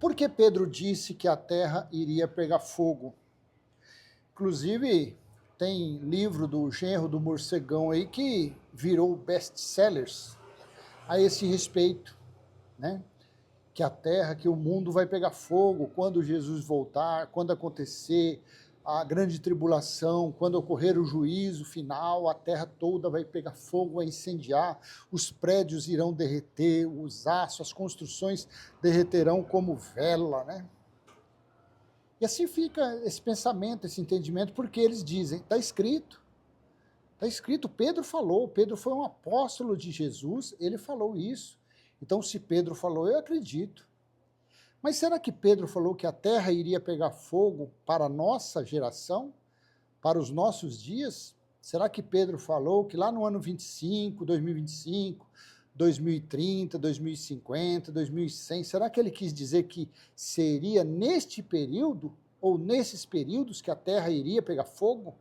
Por que Pedro disse que a terra iria pegar fogo? Inclusive, tem livro do Genro do Morcegão aí que virou best-sellers a esse respeito, né? Que a terra, que o mundo vai pegar fogo quando Jesus voltar, quando acontecer a grande tribulação, quando ocorrer o juízo final, a terra toda vai pegar fogo, vai incendiar, os prédios irão derreter, os aços, as construções derreterão como vela, né? E assim fica esse pensamento, esse entendimento, porque eles dizem, está escrito, Pedro falou, Pedro foi um apóstolo de Jesus, ele falou isso. Então, se Pedro falou, eu acredito. Mas será que Pedro falou que a terra iria pegar fogo para a nossa geração, para os nossos dias? Será que Pedro falou que lá no ano 25, 2025, 2030, 2050, 2100, será que ele quis dizer que seria neste período, ou nesses períodos, que a terra iria pegar fogo?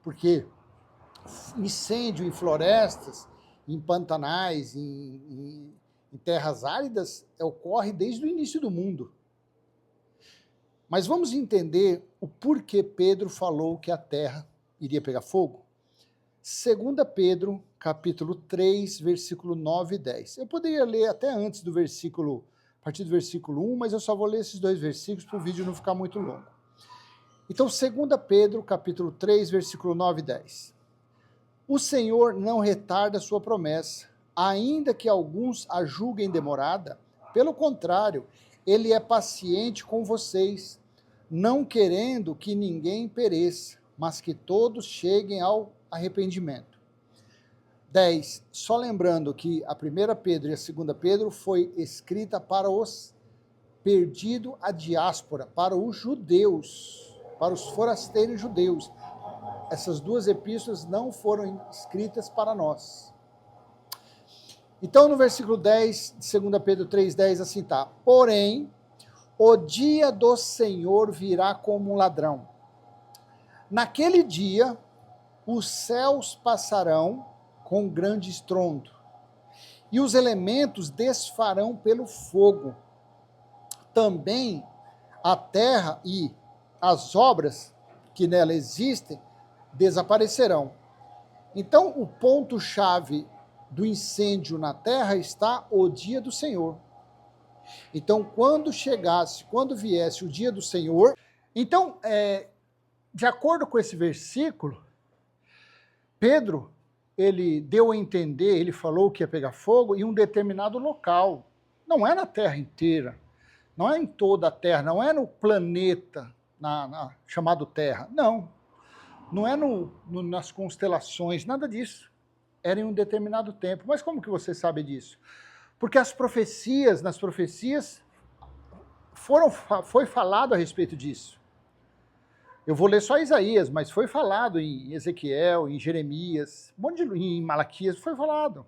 Porque incêndio em florestas, em pantanais, em terras áridas, ocorre desde o início do mundo. Mas vamos entender o porquê Pedro falou que a terra iria pegar fogo? 2 Pedro, capítulo 3, versículo 9 e 10. Eu poderia ler até antes do versículo, a partir do versículo 1, mas eu só vou ler esses dois versículos para o vídeo não ficar muito longo. Então, 2 Pedro, capítulo 3, versículo 9 e 10. O Senhor não retarda sua promessa, ainda que alguns a julguem demorada. Pelo contrário, ele é paciente com vocês, não querendo que ninguém pereça, mas que todos cheguem ao arrependimento. 10. Só lembrando que a 1 Pedro e a 2 Pedro foi escrita para os perdidos, a diáspora, para os judeus, para os forasteiros judeus. Essas duas epístolas não foram escritas para nós. Então, no versículo 10 de 2 Pedro 3,10, assim está. Porém, o dia do Senhor virá como um ladrão. Naquele dia, os céus passarão com grande estrondo, e os elementos desfarão pelo fogo. Também a terra e as obras que nela existem desaparecerão. Então, o ponto-chave do incêndio na terra está o dia do Senhor. Então, quando viesse o dia do Senhor, então, de acordo com esse versículo, Pedro, ele deu a entender, ele falou que ia pegar fogo em um determinado local. Não é na terra inteira, não é em toda a terra, não é no planeta chamado Terra, não. Não é nas constelações, nada disso. Era em um determinado tempo. Mas como que você sabe disso? Porque nas profecias, foi falado a respeito disso. Eu vou ler só Isaías, mas foi falado em Ezequiel, em Jeremias, em Malaquias, foi falado.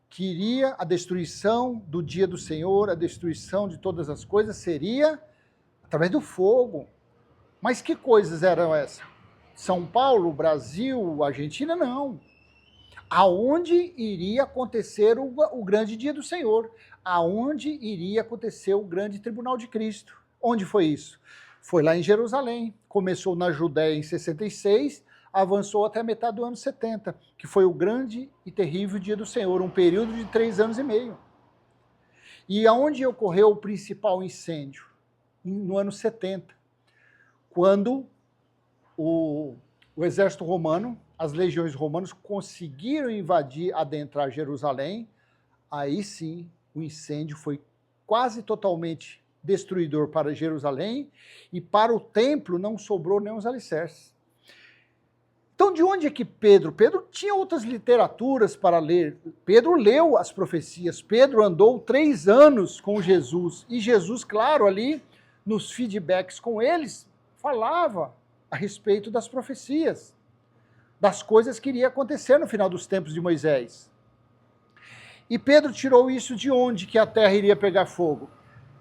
Que iria a destruição do dia do Senhor, a destruição de todas as coisas seria através do fogo. Mas que coisas eram essas? São Paulo, Brasil, Argentina, não. Aonde iria acontecer o grande dia do Senhor? Aonde iria acontecer o grande tribunal de Cristo? Onde foi isso? Foi lá em Jerusalém. Começou na Judéia em 66, avançou até a metade do ano 70, que foi o grande e terrível dia do Senhor, um período de 3 anos e meio. E aonde ocorreu o principal incêndio? No ano 70, quando o exército romano, as legiões romanas conseguiram invadir, adentrar Jerusalém, aí sim o incêndio foi quase totalmente destruidor para Jerusalém e para o templo não sobrou nem os alicerces. Então, de onde é que Pedro tinha outras literaturas para ler. Pedro leu as profecias, Pedro andou 3 anos com Jesus e Jesus, claro, ali nos feedbacks com eles, falava a respeito das profecias, das coisas que iriam acontecer no final dos tempos de Moisés. E Pedro tirou isso de onde que a terra iria pegar fogo?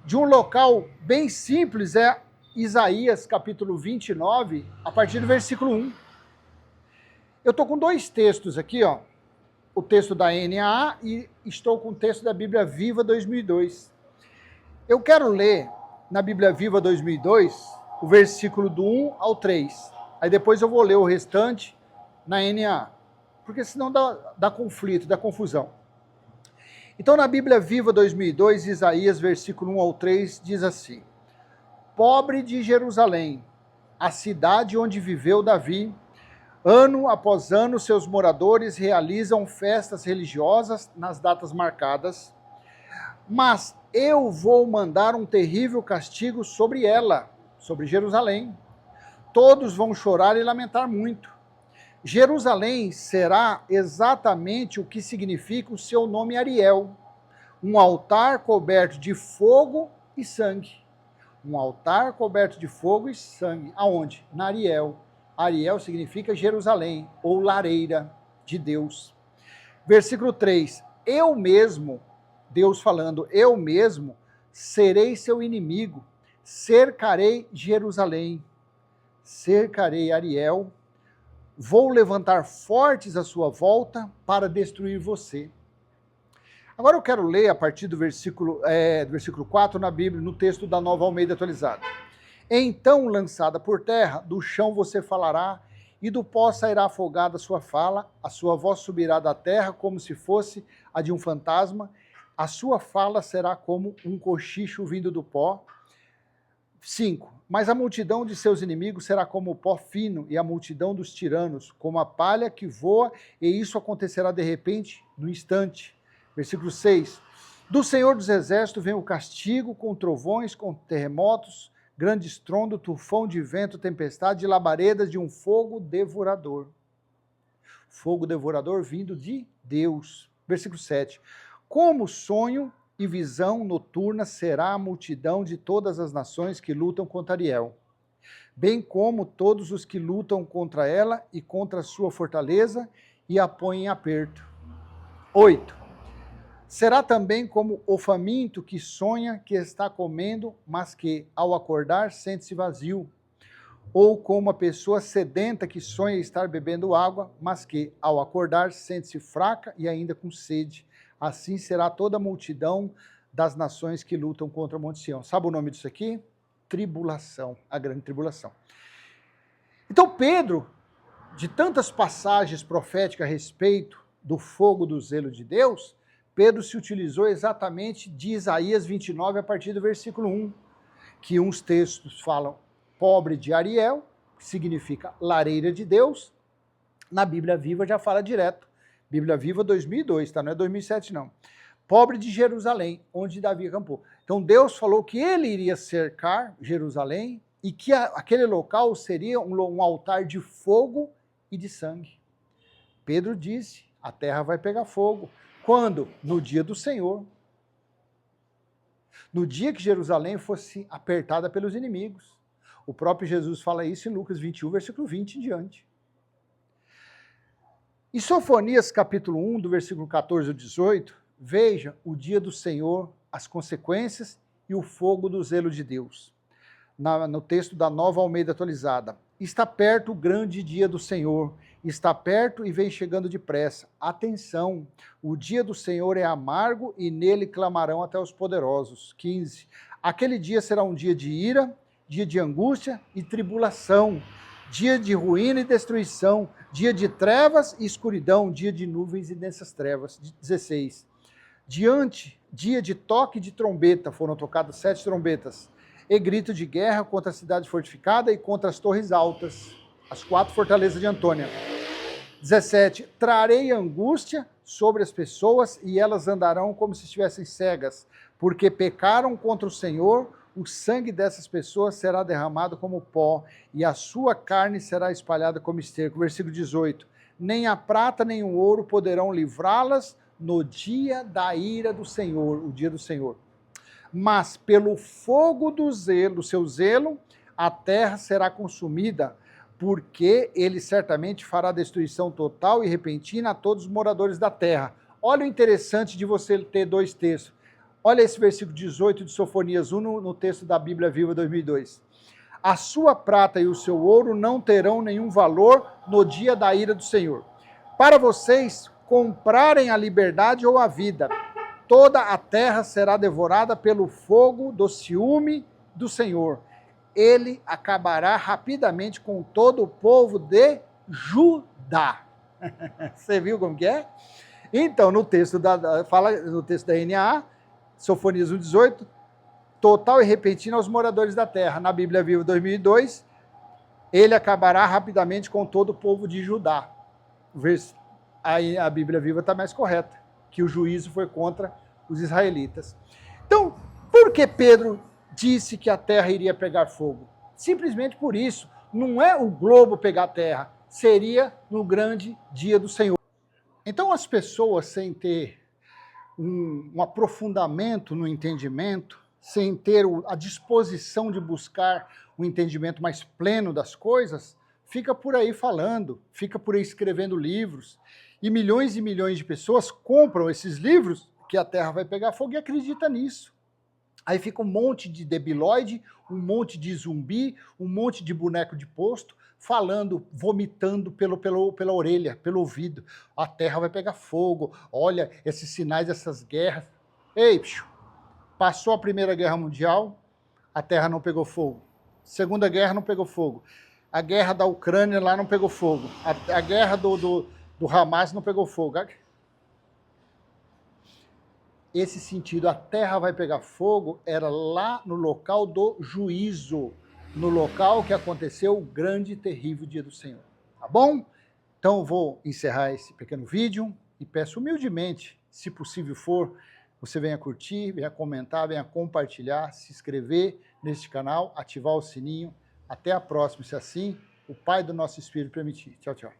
De um local bem simples, é Isaías capítulo 29, a partir do versículo 1. Eu estou com 2 textos aqui, ó, o texto da NAA e estou com o texto da Bíblia Viva 2002. Eu quero ler na Bíblia Viva 2002 o versículo do 1 ao 3. Aí depois eu vou ler o restante na NA, porque senão dá conflito, dá confusão. Então na Bíblia Viva 2002, Isaías, versículo 1 ao 3, diz assim: Pobre de Jerusalém, a cidade onde viveu Davi, ano após ano seus moradores realizam festas religiosas nas datas marcadas, mas eu vou mandar um terrível castigo sobre ela, sobre Jerusalém. Todos vão chorar e lamentar muito. Jerusalém será exatamente o que significa o seu nome Ariel, um altar coberto de fogo e sangue. Um altar coberto de fogo e sangue. Aonde? Na Ariel. Ariel significa Jerusalém, ou lareira de Deus. Versículo 3. Eu mesmo, Deus falando, eu mesmo serei seu inimigo, cercarei Jerusalém, cercarei Ariel, vou levantar fortes à sua volta para destruir você. Agora eu quero ler a partir do versículo 4 na Bíblia, no texto da Nova Almeida Atualizada. Então, lançada por terra, do chão você falará, e do pó sairá afogada a sua fala, a sua voz subirá da terra como se fosse a de um fantasma, a sua fala será como um cochicho vindo do pó. 5. Mas a multidão de seus inimigos será como o pó fino, e a multidão dos tiranos como a palha que voa, e isso acontecerá de repente, no instante. Versículo 6. Do Senhor dos Exércitos vem o castigo, com trovões, com terremotos, grande estrondo, tufão de vento, tempestade, labaredas de um fogo devorador. Fogo devorador vindo de Deus. Versículo 7. Como sonho e visão noturna será a multidão de todas as nações que lutam contra Ariel, bem como todos os que lutam contra ela e contra a sua fortaleza e a põem em aperto. 8. Será também como o faminto que sonha que está comendo, mas que, ao acordar, sente-se vazio. Ou como a pessoa sedenta que sonha estar bebendo água, mas que, ao acordar, sente-se fraca e ainda com sede. Assim será toda a multidão das nações que lutam contra o Monte Sião. Sabe o nome disso aqui? Tribulação, a grande tribulação. Então Pedro, de tantas passagens proféticas a respeito do fogo do zelo de Deus, Pedro se utilizou exatamente de Isaías 29, a partir do versículo 1, que uns textos falam pobre de Ariel, que significa lareira de Deus. Na Bíblia Viva já fala direto. Bíblia Viva 2002, tá? Não é 2007 não. Pobre de Jerusalém, onde Davi acampou. Então Deus falou que ele iria cercar Jerusalém e que aquele local seria um altar de fogo e de sangue. Pedro disse, a terra vai pegar fogo. Quando? No dia do Senhor. No dia que Jerusalém fosse apertada pelos inimigos. O próprio Jesus fala isso em Lucas 21, versículo 20 em diante. Em Sofonias, capítulo 1, do versículo 14 ao 18, veja o dia do Senhor, as consequências e o fogo do zelo de Deus. No texto da Nova Almeida Atualizada. Está perto o grande dia do Senhor, está perto e vem chegando depressa. Atenção, o dia do Senhor é amargo e nele clamarão até os poderosos. 15. Aquele dia será um dia de ira, dia de angústia e tribulação, dia de ruína e destruição, dia de trevas e escuridão, dia de nuvens e densas trevas. 16. Dia de toque de trombeta, foram tocadas 7 trombetas, e grito de guerra contra a cidade fortificada e contra as torres altas, as 4 fortalezas de Antônia. 17. Trarei angústia sobre as pessoas e elas andarão como se estivessem cegas, porque pecaram contra o Senhor, o sangue dessas pessoas será derramado como pó e a sua carne será espalhada como esterco. Versículo 18. Nem a prata nem o ouro poderão livrá-las no dia da ira do Senhor, o dia do Senhor. Mas pelo fogo do seu zelo, a terra será consumida, porque ele certamente fará destruição total e repentina a todos os moradores da terra. Olha o interessante de você ter 2 textos. Olha esse versículo 18 de Sofonias 1 no texto da Bíblia Viva 2002. A sua prata e o seu ouro não terão nenhum valor no dia da ira do Senhor. Para vocês comprarem a liberdade ou a vida, toda a terra será devorada pelo fogo do ciúme do Senhor. Ele acabará rapidamente com todo o povo de Judá. Você viu como que é? Então, no texto fala no texto da NAA, Sofonias 1,18, total e repentino aos moradores da terra. Na Bíblia Viva 2002, ele acabará rapidamente com todo o povo de Judá. Aí a Bíblia Viva está mais correta, que o juízo foi contra os israelitas. Então, por que Pedro disse que a terra iria pegar fogo? Simplesmente por isso. Não é o globo pegar terra, seria no grande dia do Senhor. Então, as pessoas, sem ter um aprofundamento no entendimento, sem ter a disposição de buscar um entendimento mais pleno das coisas, fica por aí falando, fica por aí escrevendo livros, e milhões de pessoas compram esses livros, que a terra vai pegar fogo, e acreditam nisso. Aí fica um monte de debilóide, um monte de zumbi, um monte de boneco de posto, falando, vomitando pela orelha, pelo ouvido. A terra vai pegar fogo, olha esses sinais dessas guerras. Ei, bicho, passou a Primeira Guerra Mundial, a terra não pegou fogo. Segunda Guerra não pegou fogo. A guerra da Ucrânia lá não pegou fogo. A guerra do Hamas não pegou fogo. Esse sentido, a terra vai pegar fogo, era lá no local do juízo, no local que aconteceu o grande e terrível dia do Senhor. Tá bom? Então eu vou encerrar esse pequeno vídeo e peço humildemente, se possível for, você venha curtir, venha comentar, venha compartilhar, se inscrever neste canal, ativar o sininho. Até a próxima, se assim o Pai do nosso Espírito permitir. Tchau, tchau.